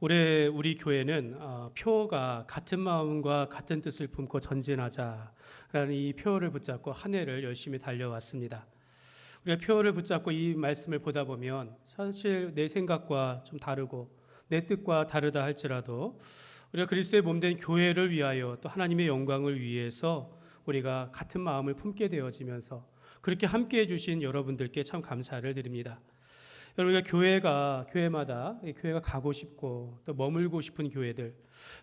올해 우리 교회는 표가 같은 마음과 같은 뜻을 품고 전진하자라는 이 표를 붙잡고 한 해를 열심히 달려왔습니다. 우리가 표를 붙잡고 이 말씀을 보다 보면 사실 내 생각과 좀 다르고 내 뜻과 다르다 할지라도 우리가 그리스도의 몸된 교회를 위하여 또 하나님의 영광을 위해서 우리가 같은 마음을 품게 되어지면서 그렇게 함께해 주신 여러분들께 참 감사를 드립니다. 여러분, 우리가 교회마다 교회가 가고 싶고 또 머물고 싶은 교회들,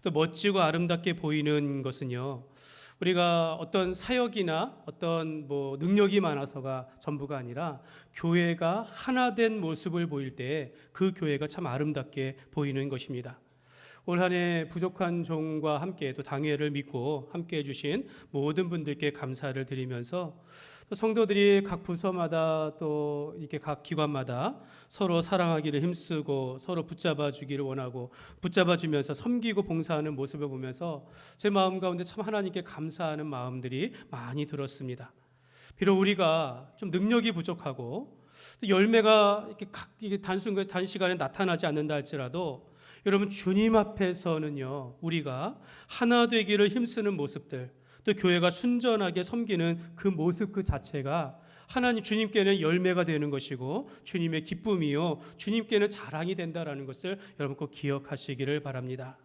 또 멋지고 아름답게 보이는 것은요, 우리가 어떤 사역이나 어떤 능력이 많아서가 전부가 아니라 교회가 하나 된 모습을 보일 때 그 교회가 참 아름답게 보이는 것입니다. 올 한 해 부족한 종과 함께 또 당회를 믿고 함께 해주신 모든 분들께 감사를 드리면서 또 성도들이 각 부서마다 또 이렇게 각 기관마다 서로 사랑하기를 힘쓰고 서로 붙잡아 주기를 원하고 붙잡아 주면서 섬기고 봉사하는 모습을 보면서 제 마음 가운데 참 하나님께 감사하는 마음들이 많이 들었습니다. 비록 우리가 좀 능력이 부족하고 또 열매가 이렇게 단시간에 나타나지 않는다 할지라도 여러분, 주님 앞에서는요, 우리가 하나 되기를 힘쓰는 모습들, 또 교회가 순전하게 섬기는 그 모습 그 자체가 하나님 주님께는 열매가 되는 것이고 주님의 기쁨이요 주님께는 자랑이 된다라는 것을 여러분 꼭 기억하시기를 바랍니다.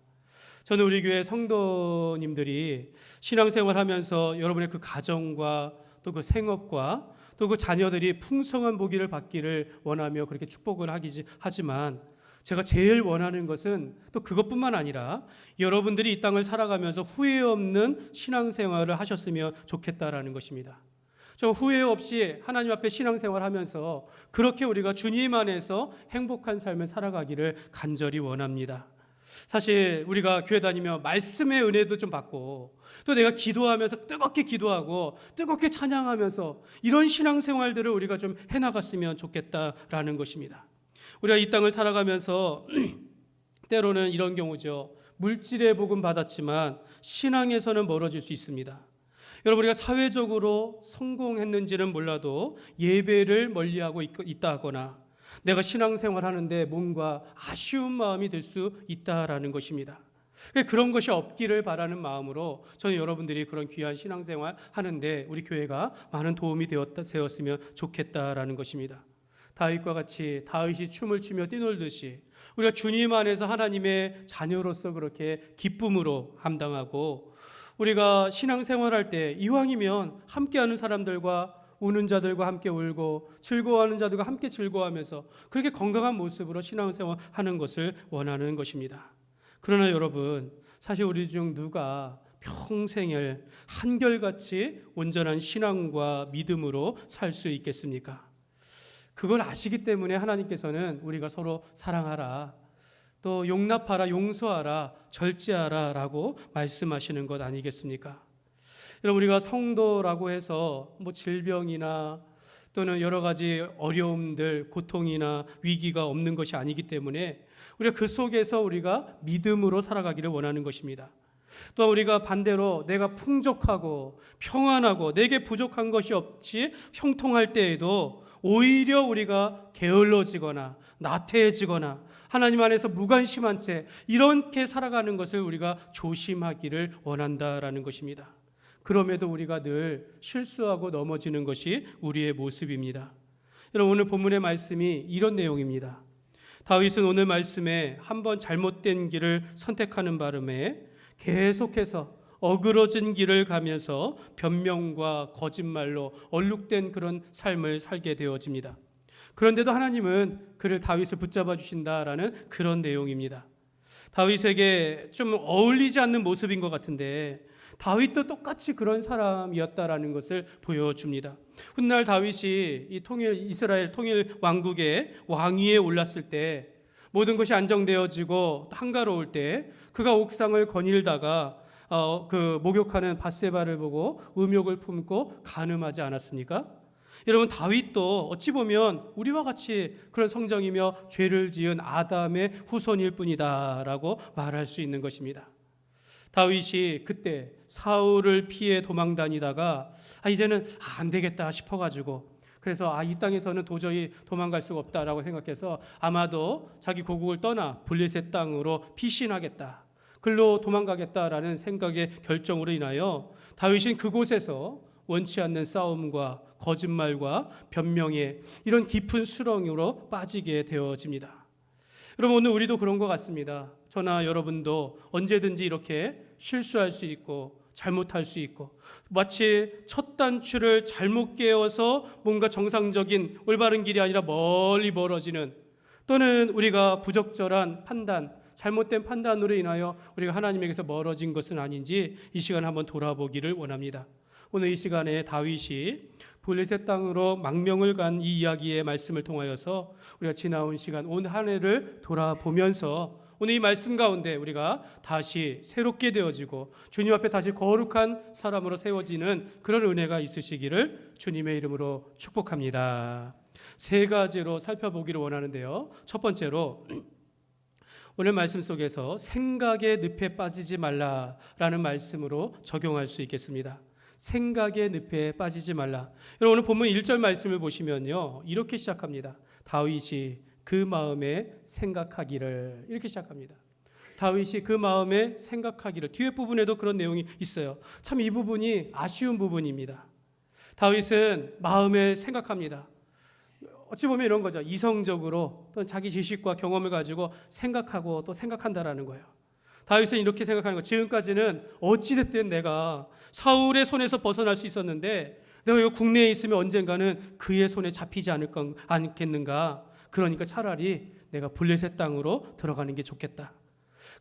저는 우리 교회 성도님들이 신앙생활하면서 여러분의 그 가정과 또 그 생업과 또 그 자녀들이 풍성한 복을 받기를 원하며 그렇게 축복을 하지만 제가 제일 원하는 것은 또 그것뿐만 아니라 여러분들이 이 땅을 살아가면서 후회 없는 신앙생활을 하셨으면 좋겠다라는 것입니다. 저 후회 없이 하나님 앞에 신앙생활하면서 그렇게 우리가 주님 안에서 행복한 삶을 살아가기를 간절히 원합니다. 사실 우리가 교회 다니며 말씀의 은혜도 좀 받고 또 내가 기도하면서 뜨겁게 기도하고 뜨겁게 찬양하면서 이런 신앙생활들을 우리가 좀 해나갔으면 좋겠다라는 것입니다. 우리가 이 땅을 살아가면서 때로는 이런 경우죠. 물질의 복은 받았지만 신앙에서는 멀어질 수 있습니다. 여러분, 우리가 사회적으로 성공했는지는 몰라도 예배를 멀리하고 있다 하거나 내가 신앙생활하는데 뭔가 아쉬운 마음이 들 수 있다라는 것입니다. 그런 것이 없기를 바라는 마음으로 저는 여러분들이 그런 귀한 신앙생활 하는데 우리 교회가 많은 도움이 되었으면 좋겠다라는 것입니다. 다윗과 같이 다윗이 춤을 추며 뛰놀듯이 우리가 주님 안에서 하나님의 자녀로서 그렇게 기쁨으로 감당하고 우리가 신앙생활할 때 이왕이면 함께하는 사람들과 우는 자들과 함께 울고 즐거워하는 자들과 함께 즐거워하면서 그렇게 건강한 모습으로 신앙생활하는 것을 원하는 것입니다. 그러나 여러분, 사실 우리 중 누가 평생을 한결같이 온전한 신앙과 믿음으로 살 수 있겠습니까? 그걸 아시기 때문에 하나님께서는 우리가 서로 사랑하라, 또 용납하라, 용서하라, 절제하라 라고 말씀하시는 것 아니겠습니까? 여러분, 우리가 성도라고 해서 질병이나 또는 여러 가지 어려움들, 고통이나 위기가 없는 것이 아니기 때문에 우리가 그 속에서 우리가 믿음으로 살아가기를 원하는 것입니다. 또 우리가 반대로 내가 풍족하고 평안하고 내게 부족한 것이 없이 형통할 때에도 오히려 우리가 게을러지거나 나태해지거나 하나님 안에서 무관심한 채 이렇게 살아가는 것을 우리가 조심하기를 원한다라는 것입니다. 그럼에도 우리가 늘 실수하고 넘어지는 것이 우리의 모습입니다. 여러분, 오늘 본문의 말씀이 이런 내용입니다. 다윗은 오늘 말씀에 한번 잘못된 길을 선택하는 바람에 계속해서 어그러진 길을 가면서 변명과 거짓말로 얼룩된 그런 삶을 살게 되어집니다. 그런데도 하나님은 그를 다윗을 붙잡아 주신다라는 그런 내용입니다. 다윗에게 좀 어울리지 않는 모습인 것 같은데 다윗도 똑같이 그런 사람이었다라는 것을 보여줍니다. 훗날 다윗이 이스라엘 통일 왕국의 왕위에 올랐을 때 모든 것이 안정되어지고 한가로울 때 그가 옥상을 거닐다가 그 목욕하는 밧세바를 보고 음욕을 품고 간음하지 않았습니까? 여러분, 다윗도 어찌 보면 우리와 같이 그런 성정이며 죄를 지은 아담의 후손일 뿐이다라고 말할 수 있는 것입니다. 다윗이 그때 사울을 피해 도망 다니다가 이제는 안 되겠다 싶어가지고 그래서 이 땅에서는 도저히 도망갈 수가 없다라고 생각해서 아마도 자기 고국을 떠나 블레셋 땅으로 피신하겠다, 글로 도망가겠다라는 생각의 결정으로 인하여 다윗은 그곳에서 원치 않는 싸움과 거짓말과 변명의 이런 깊은 수렁으로 빠지게 되어집니다. 여러분, 오늘 우리도 그런 것 같습니다. 저나 여러분도 언제든지 이렇게 실수할 수 있고 잘못할 수 있고, 마치 첫 단추를 잘못 깨어서 뭔가 정상적인 올바른 길이 아니라 멀리 멀어지는, 또는 우리가 부적절한 판단, 잘못된 판단으로 인하여 우리가 하나님에게서 멀어진 것은 아닌지 이 시간 한번 돌아보기를 원합니다. 오늘 이 시간에 다윗이 블레셋 땅으로 망명을 간 이 이야기의 말씀을 통하여서 우리가 지나온 시간 온 한 해를 돌아보면서 오늘 이 말씀 가운데 우리가 다시 새롭게 되어지고 주님 앞에 다시 거룩한 사람으로 세워지는 그런 은혜가 있으시기를 주님의 이름으로 축복합니다. 세 가지로 살펴보기를 원하는데요. 첫 번째로 오늘 말씀 속에서 생각의 늪에 빠지지 말라라는 말씀으로 적용할 수 있겠습니다. 생각의 늪에 빠지지 말라. 여러분, 오늘 본문 1절 말씀을 보시면요, 이렇게 시작합니다. 다윗이 그 마음에 생각하기를, 이렇게 시작합니다. 다윗이 그 마음에 생각하기를. 뒤에 부분에도 그런 내용이 있어요. 참 이 부분이 아쉬운 부분입니다. 다윗은 마음에 생각합니다. 어찌 보면 이런 거죠. 이성적으로 또는 자기 지식과 경험을 가지고 생각하고 또 생각한다라는 거예요. 다윗은 이렇게 생각하는 거예요. 지금까지는 어찌됐든 내가 사울의 손에서 벗어날 수 있었는데 내가 이거 국내에 있으면 언젠가는 그의 손에 잡히지 않겠는가. 그러니까 차라리 내가 블레셋 땅으로 들어가는 게 좋겠다.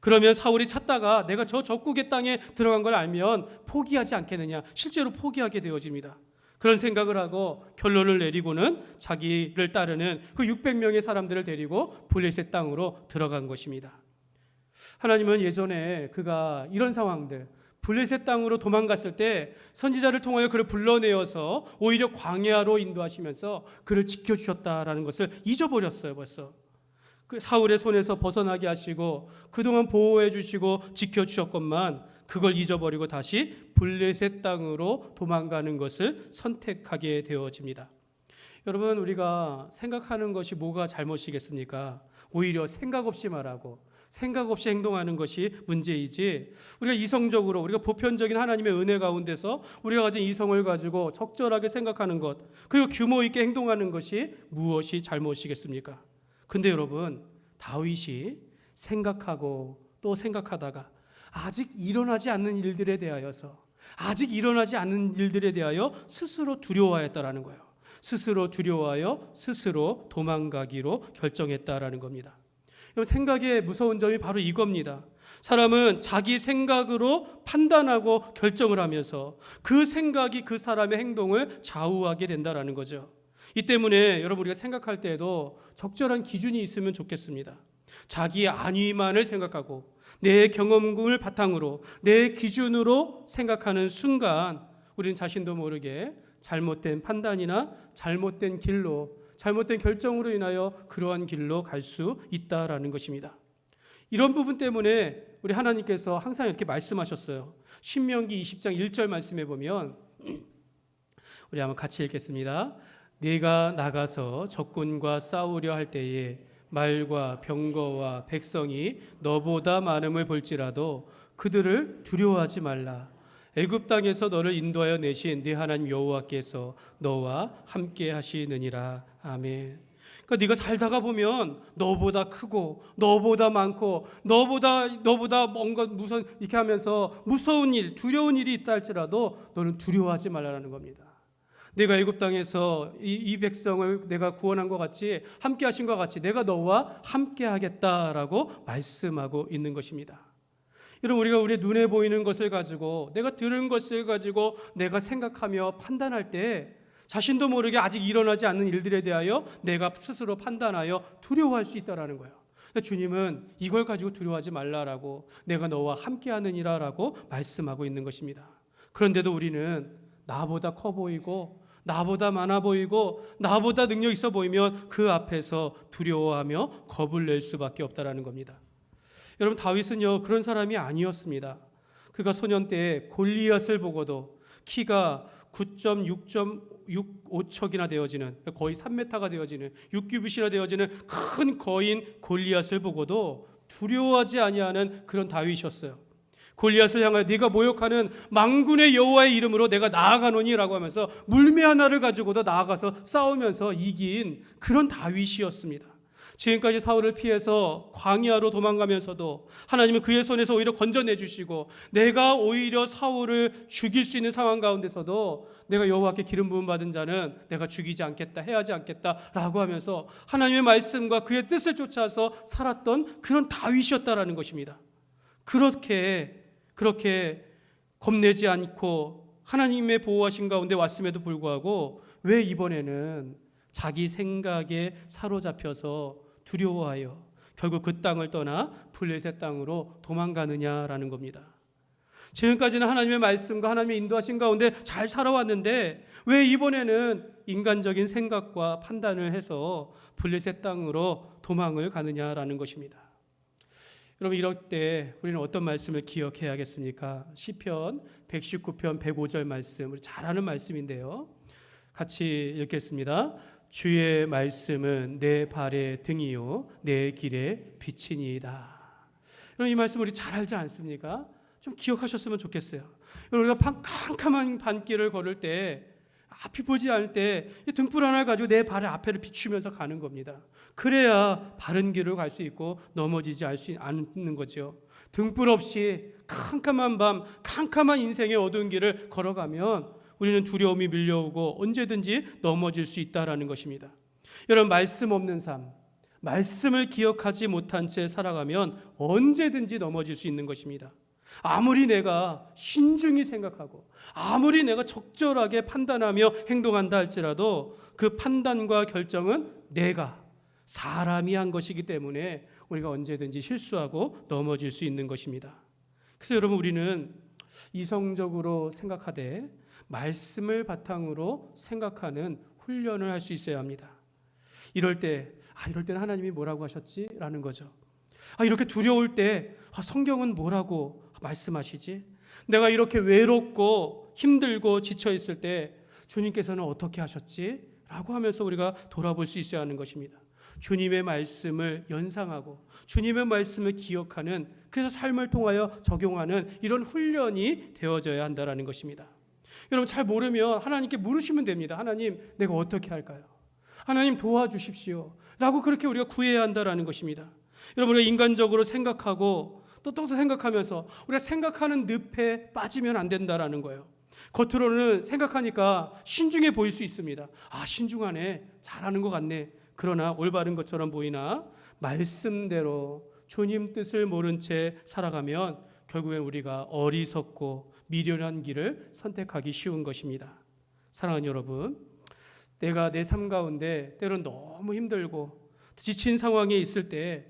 그러면 사울이 찾다가 내가 저 적국의 땅에 들어간 걸 알면 포기하지 않겠느냐. 실제로 포기하게 되어집니다. 그런 생각을 하고 결론을 내리고는 자기를 따르는 그 600명의 사람들을 데리고 블레셋 땅으로 들어간 것입니다. 하나님은 예전에 그가 이런 상황들, 블레셋 땅으로 도망갔을 때 선지자를 통하여 그를 불러내어서 오히려 광야로 인도하시면서 그를 지켜주셨다라는 것을 잊어버렸어요. 벌써 그 사울의 손에서 벗어나게 하시고 그동안 보호해 주시고 지켜주셨건만 그걸 잊어버리고 다시 블레셋 땅으로 도망가는 것을 선택하게 되어집니다. 여러분, 우리가 생각하는 것이 뭐가 잘못이겠습니까? 오히려 생각 없이 말하고 생각 없이 행동하는 것이 문제이지, 우리가 이성적으로, 우리가 보편적인 하나님의 은혜 가운데서 우리가 가진 이성을 가지고 적절하게 생각하는 것, 그리고 규모 있게 행동하는 것이 무엇이 잘못이겠습니까? 근데 여러분, 다윗이 생각하고 또 생각하다가 아직 일어나지 않는 일들에 대하여 스스로 두려워했다라는 거예요. 스스로 두려워하여 스스로 도망가기로 결정했다라는 겁니다. 생각의 무서운 점이 바로 이겁니다. 사람은 자기 생각으로 판단하고 결정을 하면서 그 생각이 그 사람의 행동을 좌우하게 된다라는 거죠. 이 때문에 여러분, 우리가 생각할 때에도 적절한 기준이 있으면 좋겠습니다. 자기의 안위만을 생각하고 내 경험을 바탕으로 내 기준으로 생각하는 순간 우리는 자신도 모르게 잘못된 판단이나 잘못된 길로, 잘못된 결정으로 인하여 그러한 길로 갈 수 있다라는 것입니다. 이런 부분 때문에 우리 하나님께서 항상 이렇게 말씀하셨어요. 신명기 20장 1절 말씀에 보면, 우리 한번 같이 읽겠습니다. 네가 나가서 적군과 싸우려 할 때에 말과 병거와 백성이 너보다 많음을 볼지라도 그들을 두려워하지 말라. 애굽 땅에서 너를 인도하여 내신 네 하나님 여호와께서 너와 함께 하시느니라. 아멘. 그러니까 네가 살다가 보면 너보다 크고 너보다 많고 너보다 뭔가 이렇게 하면서 무서운 일, 두려운 일이 있다 할지라도 너는 두려워하지 말라는 겁니다. 내가 애굽 땅에서 이 백성을 내가 구원한 것 같이, 함께 하신 것 같이 내가 너와 함께 하겠다라고 말씀하고 있는 것입니다. 여러분, 우리가 우리 눈에 보이는 것을 가지고, 내가 들은 것을 가지고 내가 생각하며 판단할 때 자신도 모르게 아직 일어나지 않는 일들에 대하여 내가 스스로 판단하여 두려워할 수 있다라는 거예요. 주님은 이걸 가지고 두려워하지 말라라고, 내가 너와 함께 하느니라라고 말씀하고 있는 것입니다. 그런데도 우리는 나보다 커 보이고 나보다 많아 보이고 나보다 능력 있어 보이면 그 앞에서 두려워하며 겁을 낼 수밖에 없다라는 겁니다. 여러분, 다윗은요 그런 사람이 아니었습니다. 그가 소년 때에 골리앗을 보고도, 키가 9.6.65척이나 되어지는, 거의 3m가 되어지는, 6규빗이나 되어지는 큰 거인 골리앗을 보고도 두려워하지 아니하는 그런 다윗이었어요. 골리앗을 향하여 네가 모욕하는 만군의 여호와의 이름으로 내가 나아가노니라고 하면서 물매 하나를 가지고도 나아가서 싸우면서 이긴 그런 다윗이었습니다. 지금까지 사울을 피해서 광야로 도망가면서도 하나님은 그의 손에서 오히려 건져내 주시고, 내가 오히려 사울을 죽일 수 있는 상황 가운데서도 내가 여호와께 기름 부음 받은 자는 내가 죽이지 않겠다, 해하지 않겠다라고 하면서 하나님의 말씀과 그의 뜻을 쫓아서 살았던 그런 다윗이었다라는 것입니다. 그렇게 겁내지 않고 하나님의 보호하신 가운데 왔음에도 불구하고 왜 이번에는 자기 생각에 사로잡혀서 두려워하여 결국 그 땅을 떠나 블레셋 땅으로 도망가느냐라는 겁니다. 지금까지는 하나님의 말씀과 하나님의 인도하신 가운데 잘 살아왔는데 왜 이번에는 인간적인 생각과 판단을 해서 블레셋 땅으로 도망을 가느냐라는 것입니다. 여러분, 이럴 때 우리는 어떤 말씀을 기억해야겠습니까? 시편 119편 105절 말씀, 우리 잘 아는 말씀인데요. 같이 읽겠습니다. 주의 말씀은 내 발의 등이요 내 길의 빛이니이다. 여러분, 이 말씀 우리 잘 알지 않습니까? 좀 기억하셨으면 좋겠어요. 우리가 캄캄한 밤길을 걸을 때, 앞이 보지 않을 때 등불 하나를 가지고 내 발의 앞에를 비추면서 가는 겁니다. 그래야 바른 길을 갈 수 있고 넘어지지 않는 거죠. 등불 없이 캄캄한 밤, 캄캄한 인생의 어두운 길을 걸어가면 우리는 두려움이 밀려오고 언제든지 넘어질 수 있다라는 것입니다. 여러분, 말씀 없는 삶, 말씀을 기억하지 못한 채 살아가면 언제든지 넘어질 수 있는 것입니다. 아무리 내가 신중히 생각하고 아무리 내가 적절하게 판단하며 행동한다 할지라도 그 판단과 결정은 내가, 사람이 한 것이기 때문에 우리가 언제든지 실수하고 넘어질 수 있는 것입니다. 그래서 여러분, 우리는 이성적으로 생각하되 말씀을 바탕으로 생각하는 훈련을 할 수 있어야 합니다. 이럴 때는 하나님이 뭐라고 하셨지? 라는 거죠. 이렇게 두려울 때 성경은 뭐라고 말씀하시지? 내가 이렇게 외롭고 힘들고 지쳐 있을 때 주님께서는 어떻게 하셨지? 라고 하면서 우리가 돌아볼 수 있어야 하는 것입니다. 주님의 말씀을 연상하고 주님의 말씀을 기억하는, 그래서 삶을 통하여 적용하는 이런 훈련이 되어져야 한다는 것입니다. 여러분, 잘 모르면 하나님께 물으시면 됩니다. 하나님, 내가 어떻게 할까요? 하나님, 도와주십시오 라고 그렇게 우리가 구해야 한다는 것입니다. 여러분, 우리가 인간적으로 생각하고 또 생각하면서 우리가 생각하는 늪에 빠지면 안 된다는 거예요. 겉으로는 생각하니까 신중해 보일 수 있습니다. 신중하네, 잘하는 것 같네. 그러나 올바른 것처럼 보이나 말씀대로 주님 뜻을 모른 채 살아가면 결국엔 우리가 어리석고 미련한 길을 선택하기 쉬운 것입니다. 사랑하는 여러분, 내가 내 삶 가운데 때론 너무 힘들고 지친 상황에 있을 때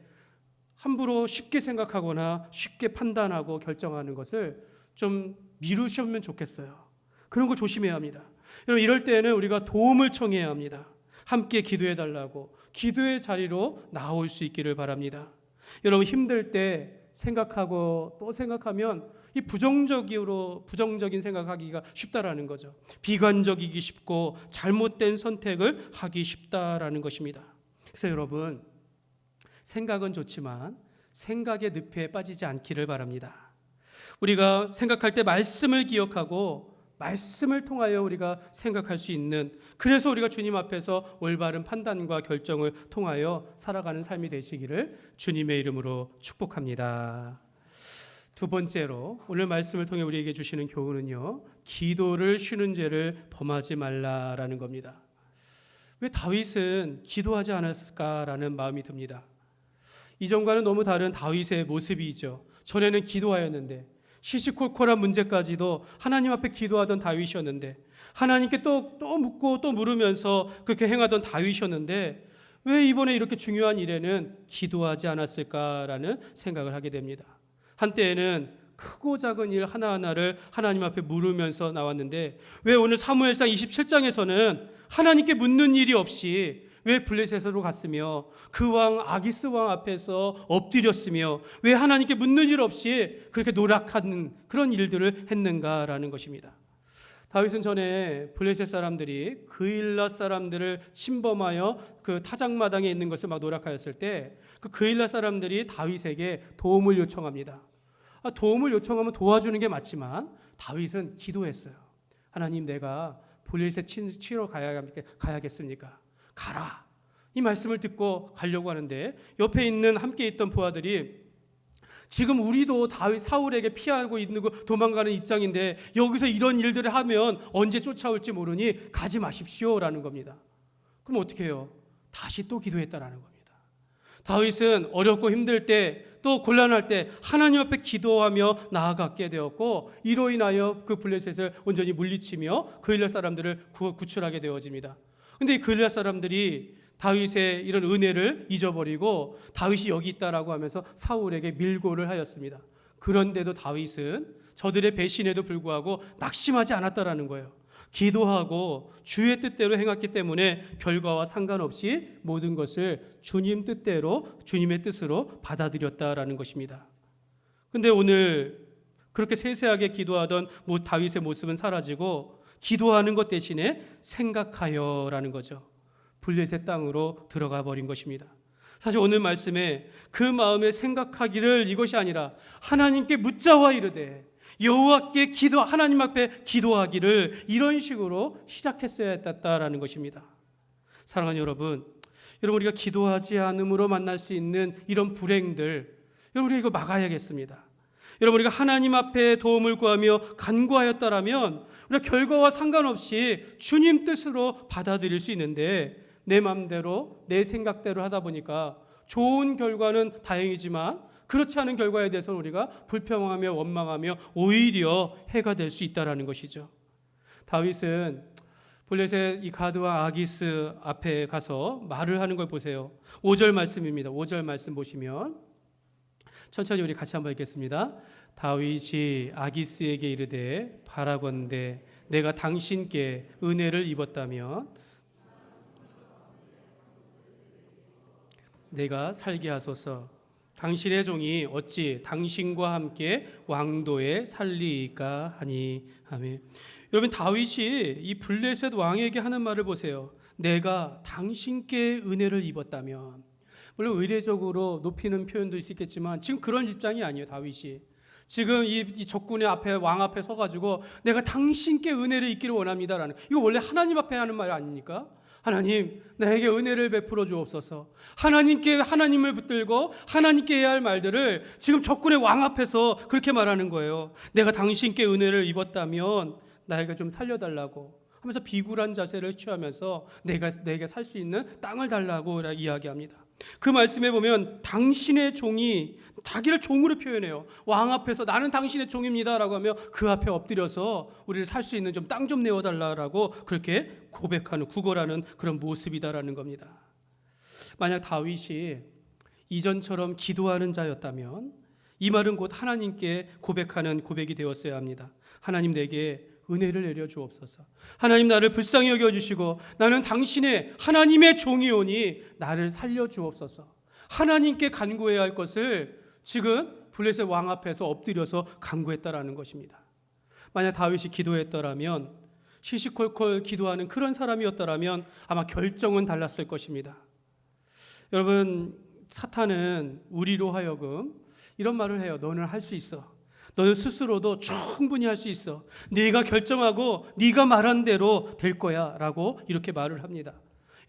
함부로 쉽게 생각하거나 쉽게 판단하고 결정하는 것을 좀 미루셨으면 좋겠어요. 그런 걸 조심해야 합니다. 여러분, 이럴 때는 우리가 도움을 청해야 합니다. 함께 기도해 달라고 기도의 자리로 나올 수 있기를 바랍니다. 여러분, 힘들 때 생각하고 또 생각하면 이 부정적인 생각하기가 쉽다라는 거죠. 비관적이기 쉽고 잘못된 선택을 하기 쉽다라는 것입니다. 그래서 여러분, 생각은 좋지만 생각의 늪에 빠지지 않기를 바랍니다. 우리가 생각할 때 말씀을 기억하고 말씀을 통하여 우리가 생각할 수 있는, 그래서 우리가 주님 앞에서 올바른 판단과 결정을 통하여 살아가는 삶이 되시기를 주님의 이름으로 축복합니다. 두 번째로 오늘 말씀을 통해 우리에게 주시는 교훈은요, 기도를 쉬는 죄를 범하지 말라라는 겁니다. 왜 다윗은 기도하지 않았을까라는 마음이 듭니다. 이전과는 너무 다른 다윗의 모습이죠. 전에는 기도하였는데 시시콜콜한 문제까지도 하나님 앞에 기도하던 다윗이었는데, 하나님께 또 묻고 또 물으면서 그렇게 행하던 다윗이었는데 왜 이번에 이렇게 중요한 일에는 기도하지 않았을까라는 생각을 하게 됩니다. 한때에는 크고 작은 일 하나하나를 하나님 앞에 물으면서 나왔는데 왜 오늘 사무엘상 27장에서는 하나님께 묻는 일이 없이 왜 블레셋으로 갔으며 그 왕 아기스 왕 앞에서 엎드렸으며 왜 하나님께 묻는 일 없이 그렇게 노력하는 그런 일들을 했는가라는 것입니다. 다윗은 전에 블레셋 사람들이 그일랏 사람들을 침범하여 그 타작마당에 있는 것을 막 노력하였을 때 그 그일랏 사람들이 다윗에게 도움을 요청합니다. 도움을 요청하면 도와주는 게 맞지만 다윗은 기도했어요. 하나님, 내가 블레셋 치러 가야겠습니까? 가라. 이 말씀을 듣고 가려고 하는데 옆에 있는 함께 있던 부하들이 지금 우리도 다윗 사울에게 피하고 있는 거 도망가는 입장인데 여기서 이런 일들을 하면 언제 쫓아올지 모르니 가지 마십시오라는 겁니다. 그럼 어떻게 해요? 다시 또 기도했다라는 겁니다. 다윗은 어렵고 힘들 때 또 곤란할 때 하나님 앞에 기도하며 나아갔게 되었고 이로 인하여 그 블레셋을 온전히 물리치며 그일랏 사람들을 구출하게 되어집니다. 그런데 이 그일랏 사람들이 다윗의 이런 은혜를 잊어버리고 다윗이 여기 있다라고 하면서 사울에게 밀고를 하였습니다. 그런데도 다윗은 저들의 배신에도 불구하고 낙심하지 않았다라는 거예요. 기도하고 주의 뜻대로 행했기 때문에 결과와 상관없이 모든 것을 주님 뜻대로, 주님의 뜻으로 받아들였다라는 것입니다. 그런데 오늘 그렇게 세세하게 기도하던 다윗의 모습은 사라지고 기도하는 것 대신에 생각하여라는 거죠. 블레셋 땅으로 들어가 버린 것입니다. 사실 오늘 말씀에 그 마음에 생각하기를 이것이 아니라 하나님께 묻자와 이르되 여호와께 하나님 앞에 기도하기를 이런 식으로 시작했어야 했다라는 것입니다. 사랑하는 여러분, 우리가 기도하지 않음으로 만날 수 있는 이런 불행들, 우리가 이거 막아야겠습니다. 여러분, 우리가 하나님 앞에 도움을 구하며 간구하였다라면 우리가 결과와 상관없이 주님 뜻으로 받아들일 수 있는데 내 마음대로 내 생각대로 하다 보니까 좋은 결과는 다행이지만 그렇지 않은 결과에 대해서 우리가 불평하며 원망하며 오히려 해가 될 수 있다라는 것이죠. 다윗은 블레셋 이 가드와 아기스 앞에 가서 말을 하는 걸 보세요. 5절 말씀입니다. 5절 말씀 보시면 천천히 우리 같이 한번 읽겠습니다. 다윗이 아기스에게 이르되 바라건대 내가 당신께 은혜를 입었다면 내가 살게 하소서. 당신의 종이 어찌 당신과 함께 왕도에 살리이까 하니. 아멘. 여러분, 다윗이 이 블레셋 왕에게 하는 말을 보세요. 내가 당신께 은혜를 입었다면. 물론 의례적으로 높이는 표현도 있겠지만 지금 그런 입장이 아니에요. 다윗이 지금 이 적군의 앞에, 왕 앞에 서가지고 내가 당신께 은혜를 입기를 원합니다라는, 이거 원래 하나님 앞에 하는 말 아닙니까? 하나님, 나에게 은혜를 베풀어 주옵소서. 하나님께 하나님을 붙들고 하나님께 해야 할 말들을 지금 적군의 왕 앞에서 그렇게 말하는 거예요. 내가 당신께 은혜를 입었다면 나에게 좀 살려달라고 하면서 비굴한 자세를 취하면서 내게 살 수 있는 땅을 달라고 이야기합니다. 그 말씀에 보면 당신의 종이 자기를 종으로 표현해요. 왕 앞에서 나는 당신의 종입니다라고 하며 그 앞에 엎드려서 우리를 살 수 있는 좀 땅 좀 내어달라고 그렇게 고백하는, 구걸하는 그런 모습이다라는 겁니다. 만약 다윗이 이전처럼 기도하는 자였다면 이 말은 곧 하나님께 고백하는 고백이 되었어야 합니다. 하나님, 내게 은혜를 내려 주옵소서. 하나님, 나를 불쌍히 여겨 주시고 나는 당신의 하나님의 종이오니 나를 살려 주옵소서. 하나님께 간구해야 할 것을 지금 블레셋 왕 앞에서 엎드려서 간구했다라는 것입니다. 만약 다윗이 기도했더라면, 시시콜콜 기도하는 그런 사람이었더라면 아마 결정은 달랐을 것입니다. 여러분, 사탄은 우리로 하여금 이런 말을 해요. 너는 할 수 있어. 너는 스스로도 충분히 할 수 있어. 네가 결정하고 네가 말한 대로 될 거야 라고 이렇게 말을 합니다.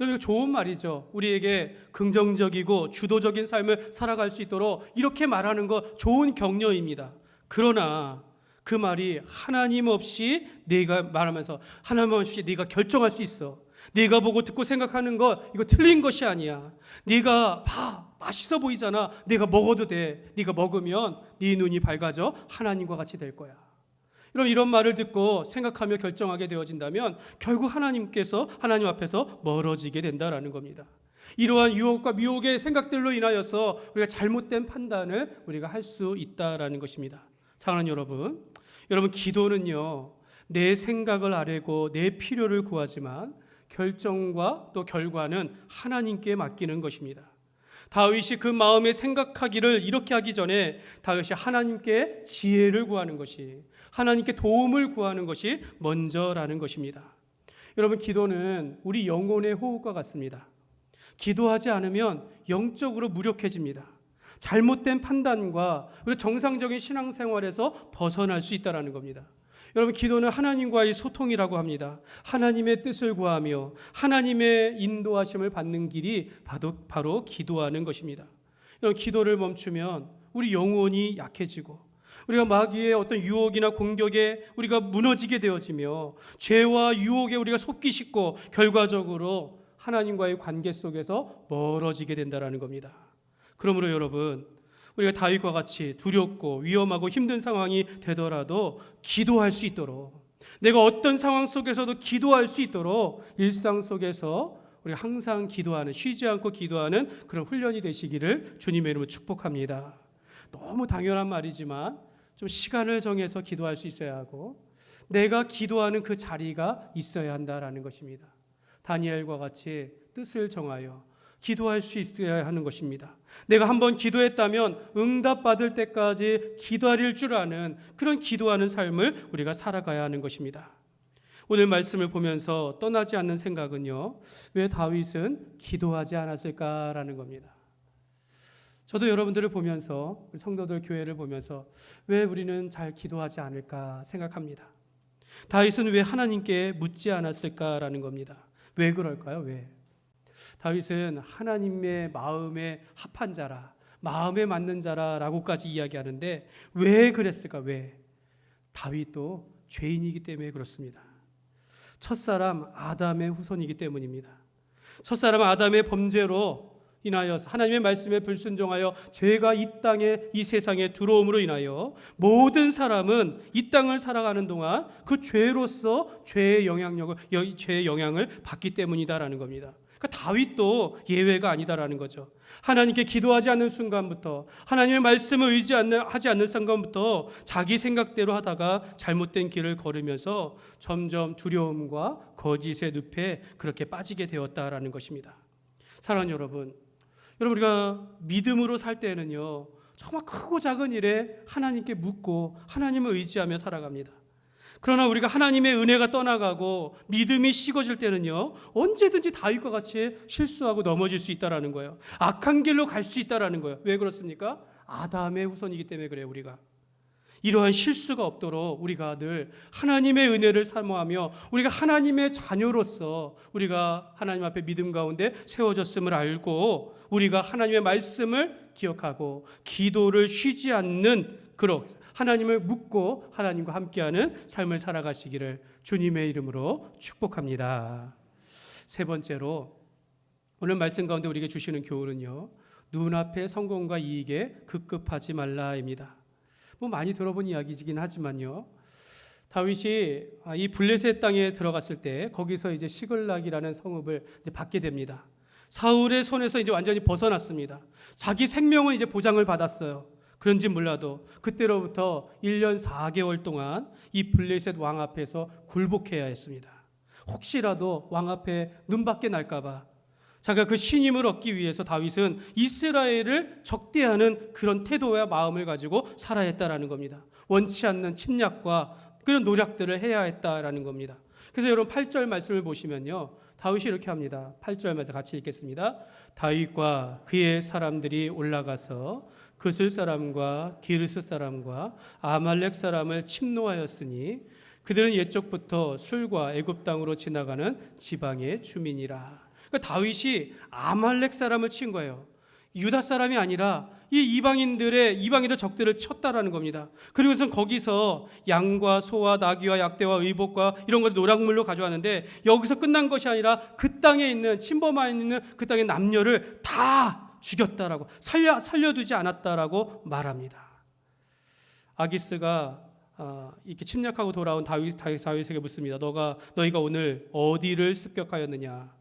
이거 좋은 말이죠. 우리에게 긍정적이고 주도적인 삶을 살아갈 수 있도록 이렇게 말하는 거 좋은 격려입니다. 그러나 그 말이 하나님 없이 네가 말하면서 하나님 없이 네가 결정할 수 있어. 네가 보고 듣고 생각하는 거 이거 틀린 것이 아니야. 네가 맛있어 보이잖아. 네가 먹어도 돼. 네가 먹으면 네 눈이 밝아져 하나님과 같이 될 거야. 이런 말을 듣고 생각하며 결정하게 되어진다면 결국 하나님 앞에서 멀어지게 된다라는 겁니다. 이러한 유혹과 미혹의 생각들로 인하여서 우리가 잘못된 판단을 우리가 할 수 있다라는 것입니다. 사랑하는 여러분, 기도는요, 내 생각을 아뢰고 내 필요를 구하지만 결정과 또 결과는 하나님께 맡기는 것입니다. 다윗이 그 마음에 생각하기를 이렇게 하기 전에 다윗이 하나님께 지혜를 구하는 것이, 하나님께 도움을 구하는 것이 먼저라는 것입니다. 여러분, 기도는 우리 영혼의 호흡과 같습니다. 기도하지 않으면 영적으로 무력해집니다. 잘못된 판단과 우리 정상적인 신앙생활에서 벗어날 수 있다는 겁니다. 여러분, 기도는 하나님과의 소통이라고 합니다. 하나님의 뜻을 구하며 하나님의 인도하심을 받는 길이 바로 기도하는 것입니다. 여러분, 기도를 멈추면 우리 영혼이 약해지고 우리가 마귀의 어떤 유혹이나 공격에 우리가 무너지게 되어지며 죄와 유혹에 우리가 속기 쉽고 결과적으로 하나님과의 관계 속에서 멀어지게 된다는 겁니다. 그러므로 여러분, 우리가 다윗과 같이 두렵고 위험하고 힘든 상황이 되더라도 기도할 수 있도록, 내가 어떤 상황 속에서도 기도할 수 있도록 일상 속에서 우리가 항상 기도하는, 쉬지 않고 기도하는 그런 훈련이 되시기를 주님의 이름으로 축복합니다. 너무 당연한 말이지만 좀 시간을 정해서 기도할 수 있어야 하고 내가 기도하는 그 자리가 있어야 한다라는 것입니다. 다니엘과 같이 뜻을 정하여 기도할 수 있어야 하는 것입니다. 내가 한번 기도했다면 응답받을 때까지 기다릴 줄 아는 그런 기도하는 삶을 우리가 살아가야 하는 것입니다. 오늘 말씀을 보면서 떠나지 않는 생각은요, 왜 다윗은 기도하지 않았을까라는 겁니다. 저도 여러분들을 보면서, 성도들 교회를 보면서 왜 우리는 잘 기도하지 않을까 생각합니다. 다윗은 왜 하나님께 묻지 않았을까라는 겁니다. 왜 그럴까요? 왜? 다윗은 하나님의 마음에 합한 자라, 마음에 맞는 자라라고까지 이야기하는데 왜 그랬을까? 왜? 다윗도 죄인이기 때문에 그렇습니다. 첫사람 아담의 후손이기 때문입니다. 첫사람 아담의 범죄로 인하여서 하나님의 말씀에 불순종하여 죄가 이 땅에, 이 세상에 들어옴으로 인하여 모든 사람은 이 땅을 살아가는 동안 그 죄로서 죄의 영향을 받기 때문이다라는 겁니다. 그러니까 다윗도 예외가 아니다라는 거죠. 하나님께 기도하지 않는 순간부터, 하나님의 말씀을 의지하지 않는 순간부터 자기 생각대로 하다가 잘못된 길을 걸으면서 점점 두려움과 거짓의 늪에 그렇게 빠지게 되었다라는 것입니다. 사랑하는 여러분, 우리가 믿음으로 살 때는요, 정말 크고 작은 일에 하나님께 묻고 하나님을 의지하며 살아갑니다. 그러나 우리가 하나님의 은혜가 떠나가고 믿음이 식어질 때는요, 언제든지 다윗과 같이 실수하고 넘어질 수 있다라는 거예요. 악한 길로 갈 수 있다라는 거예요. 왜 그렇습니까? 아담의 후손이기 때문에 그래요. 우리가 이러한 실수가 없도록 우리가 늘 하나님의 은혜를 사모하며 우리가 하나님의 자녀로서 우리가 하나님 앞에 믿음 가운데 세워졌음을 알고 우리가 하나님의 말씀을 기억하고 기도를 쉬지 않는 그런 하나님을 묻고 하나님과 함께하는 삶을 살아가시기를 주님의 이름으로 축복합니다. 세 번째로 오늘 말씀 가운데 우리에게 주시는 교훈은요, 눈앞의 성공과 이익에 급급하지 말라입니다. 많이 들어본 이야기이긴 하지만요, 다윗이 이 블레셋 땅에 들어갔을 때 거기서 이제 시글락이라는 성읍을 이제 받게 됩니다. 사울의 손에서 이제 완전히 벗어났습니다. 자기 생명은 이제 보장을 받았어요. 그런지 몰라도 그때로부터 1년 4개월 동안 이 블레셋 왕 앞에서 굴복해야 했습니다. 혹시라도 왕 앞에 눈밖에 날까봐 자기가 그 신임을 얻기 위해서 다윗은 이스라엘을 적대하는 그런 태도와 마음을 가지고 살아야 했다라는 겁니다. 원치 않는 침략과 그런 노력들을 해야 했다라는 겁니다. 그래서 여러분 8절 말씀을 보시면요, 다윗이 이렇게 합니다. 8절 말씀 같이 읽겠습니다. 다윗과 그의 사람들이 올라가서 그슬 사람과 기르스 사람과 아말렉 사람을 침노하였으니 그들은 옛적부터 술과 애굽 땅으로 지나가는 지방의 주민이라. 그러니까 다윗이 아말렉 사람을 친 거예요. 유다 사람이 아니라 이 이방인들 적들을 쳤다라는 겁니다. 그리고선 거기서 양과 소와 나귀와 약대와 의복과 이런 걸 노략물로 가져왔는데 여기서 끝난 것이 아니라 그 땅에 있는 침범하에 있는 그 땅의 남녀를 다 죽였다라고 살려두지 않았다라고 말합니다. 아기스가 이렇게 침략하고 돌아온 다윗에게 묻습니다. 너희가 오늘 어디를 습격하였느냐?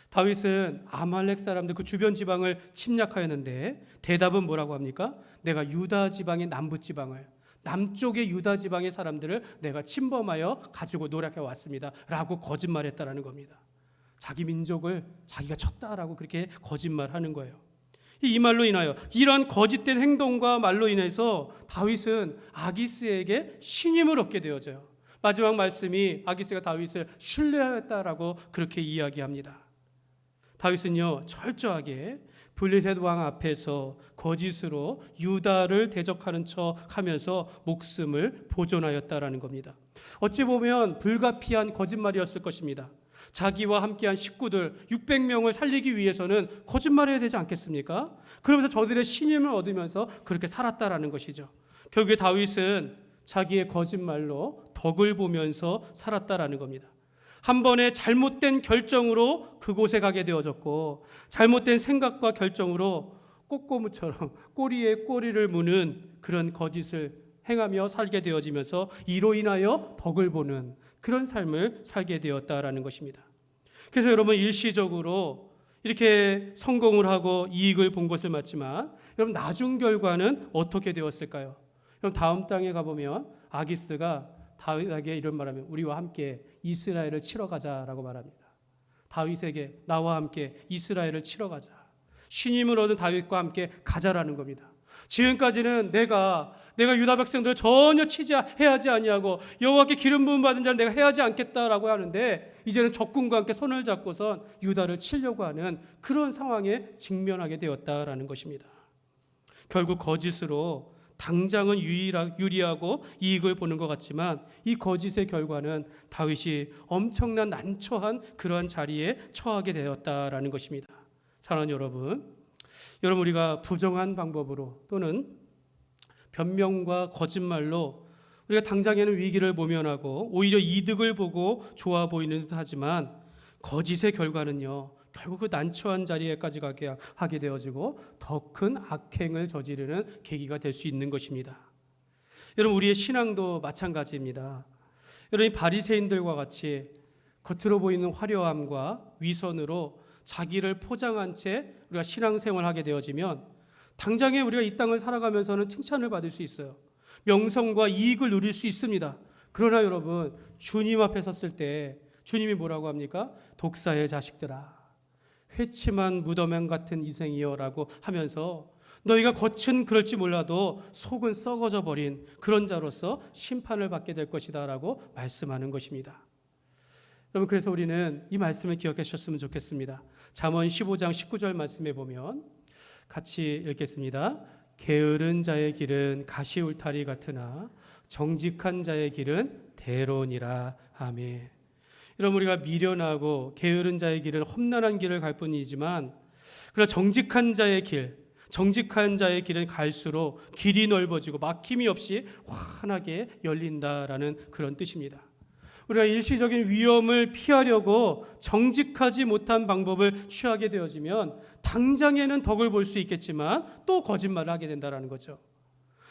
다윗은 아말렉 사람들 그 주변 지방을 침략하였는데 대답은 뭐라고 합니까? 내가 유다 지방의 남부 지방을, 남쪽의 유다 지방의 사람들을 내가 침범하여 가지고 노략해 왔습니다 라고 거짓말했다라는 겁니다. 자기 민족을 자기가 쳤다라고 그렇게 거짓말하는 거예요. 이 말로 인하여, 이러한 거짓된 행동과 말로 인해서 다윗은 아기스에게 신임을 얻게 되어져요. 마지막 말씀이 아기스가 다윗을 신뢰하였다라고 그렇게 이야기합니다. 다윗은요, 철저하게 블레셋 왕 앞에서 거짓으로 유다를 대적하는 척 하면서 목숨을 보존하였다라는 겁니다. 어찌 보면 불가피한 거짓말이었을 것입니다. 자기와 함께한 식구들 600명을 살리기 위해서는 거짓말해야 되지 않겠습니까? 그러면서 저들의 신임을 얻으면서 그렇게 살았다라는 것이죠. 결국에 다윗은 자기의 거짓말로 덕을 보면서 살았다라는 겁니다. 한 번의 잘못된 결정으로 그곳에 가게 되어졌고, 잘못된 생각과 결정으로 꼬꼬무처럼 꼬리에 꼬리를 무는 그런 거짓을 행하며 살게 되어지면서 이로 인하여 덕을 보는 그런 삶을 살게 되었다라는 것입니다. 그래서 여러분, 일시적으로 이렇게 성공을 하고 이익을 본 것을 맞지만 여러분, 나중 결과는 어떻게 되었을까요? 그럼 다음 땅에 가보면 아기스가 다윗에게 이런 말하면 우리와 함께 이스라엘을 치러 가자라고 말합니다. 다윗에게 나와 함께 이스라엘을 치러 가자. 신임을 얻은 다윗과 함께 가자라는 겁니다. 지금까지는 내가 유다 백성들을 전혀 치지 해하지 아니하고 여호와께 기름 부음 받은 자는 내가 해하지 않겠다라고 하는데, 이제는 적군과 함께 손을 잡고선 유다를 치려고 하는 그런 상황에 직면하게 되었다라는 것입니다. 결국 거짓으로 당장은 유리하고 이익을 보는 것 같지만 이 거짓의 결과는 다윗이 엄청난 난처한 그러한 자리에 처하게 되었다라는 것입니다. 사랑하는 여러분, 우리가 부정한 방법으로 또는 변명과 거짓말로 우리가 당장에는 위기를 모면하고 오히려 이득을 보고 좋아 보이는 듯 하지만 거짓의 결과는요, 결국 그 난처한 자리에까지 가게 하게 되어지고 더 큰 악행을 저지르는 계기가 될 수 있는 것입니다. 여러분, 우리의 신앙도 마찬가지입니다. 여러분, 이 바리새인들과 같이 겉으로 보이는 화려함과 위선으로 자기를 포장한 채 우리가 신앙생활을 하게 되어지면 당장에 우리가 이 땅을 살아가면서는 칭찬을 받을 수 있어요. 명성과 이익을 누릴 수 있습니다. 그러나 여러분, 주님 앞에 섰을 때 주님이 뭐라고 합니까? 독사의 자식들아, 회침한 무덤행 같은 이생이여 라고 하면서 너희가 겉은 그럴지 몰라도 속은 썩어져 버린 그런 자로서 심판을 받게 될 것이다 라고 말씀하는 것입니다. 여러분, 그래서 우리는 이 말씀을 기억하셨으면 좋겠습니다. 잠언 15장 19절 말씀에 보면 같이 읽겠습니다. 게으른 자의 길은 가시울타리 같으나 정직한 자의 길은 대로니라. 아멘. 여러분, 우리가 미련하고 게으른 자의 길은 험난한 길을 갈 뿐이지만, 그러나 정직한 자의 길은 갈수록 길이 넓어지고 막힘이 없이 환하게 열린다라는 그런 뜻입니다. 우리가 일시적인 위험을 피하려고 정직하지 못한 방법을 취하게 되어지면 당장에는 덕을 볼 수 있겠지만 또 거짓말을 하게 된다는 거죠.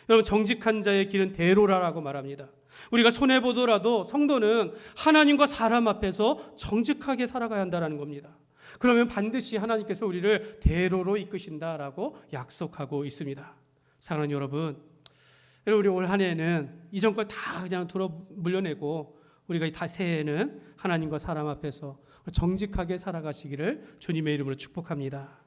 여러분, 정직한 자의 길은 대로라라고 말합니다. 우리가 손해보더라도 성도는 하나님과 사람 앞에서 정직하게 살아가야 한다는 겁니다. 그러면 반드시 하나님께서 우리를 대로로 이끄신다라고 약속하고 있습니다. 사랑하는 여러분, 우리 올 한 해는 이전 걸 다 그냥 물려내고 우리가 다 새해에는 하나님과 사람 앞에서 정직하게 살아가시기를 주님의 이름으로 축복합니다.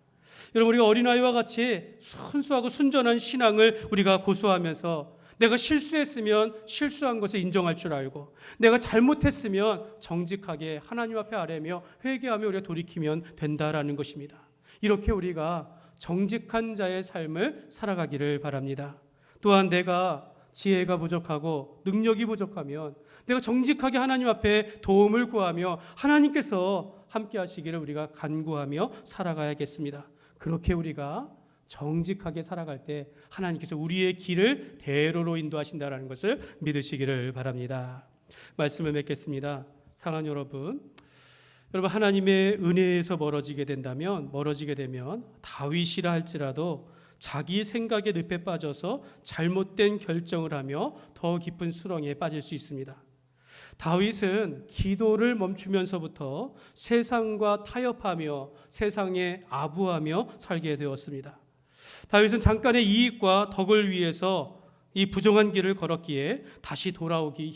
여러분, 우리가 어린아이와 같이 순수하고 순전한 신앙을 우리가 고수하면서 내가 실수했으면 실수한 것을 인정할 줄 알고, 내가 잘못했으면 정직하게 하나님 앞에 아뢰며 회개하며 우리가 돌이키면 된다라는 것입니다. 이렇게 우리가 정직한 자의 삶을 살아가기를 바랍니다. 또한 내가 지혜가 부족하고 능력이 부족하면 내가 정직하게 하나님 앞에 도움을 구하며 하나님께서 함께 하시기를 우리가 간구하며 살아가야겠습니다. 그렇게 우리가 정직하게 살아갈 때 하나님께서 우리의 길을 대로로 인도하신다는 것을 믿으시기를 바랍니다. 말씀을 맺겠습니다. 사랑하는 여러분, 하나님의 은혜에서 멀어지게 되면 다윗이라 할지라도 자기 생각의 늪에 빠져서 잘못된 결정을 하며 더 깊은 수렁에 빠질 수 있습니다. 다윗은 기도를 멈추면서부터 세상과 타협하며 세상에 아부하며 살게 되었습니다. 다윗은 잠깐의 이익과 덕을 위해서 이 부정한 길을 걸었기에 다시 돌아오기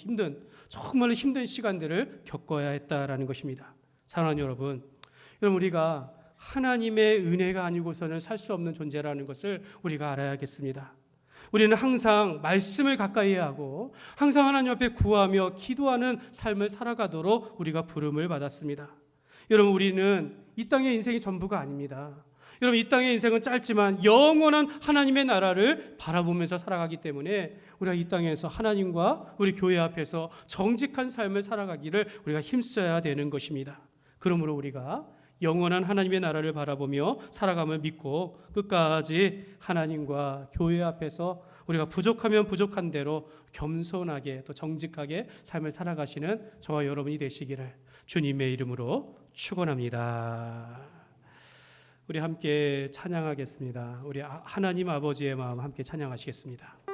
정말 힘든 시간들을 겪어야 했다라는 것입니다. 사랑하는 여러분, 우리가 하나님의 은혜가 아니고서는 살 수 없는 존재라는 것을 우리가 알아야겠습니다. 우리는 항상 말씀을 가까이 하고 항상 하나님 앞에 구하며 기도하는 삶을 살아가도록 우리가 부름을 받았습니다. 여러분, 우리는 이 땅의 인생이 전부가 아닙니다. 여러분, 이 땅의 인생은 짧지만 영원한 하나님의 나라를 바라보면서 살아가기 때문에 우리가 이 땅에서 하나님과 우리 교회 앞에서 정직한 삶을 살아가기를 우리가 힘써야 되는 것입니다. 그러므로 우리가 영원한 하나님의 나라를 바라보며 살아감을 믿고 끝까지 하나님과 교회 앞에서 우리가 부족하면 부족한 대로 겸손하게 또 정직하게 삶을 살아가시는 저와 여러분이 되시기를 주님의 이름으로 축원합니다. 우리 함께 찬양하겠습니다. 우리 하나님 아버지의 마음 함께 찬양하시겠습니다.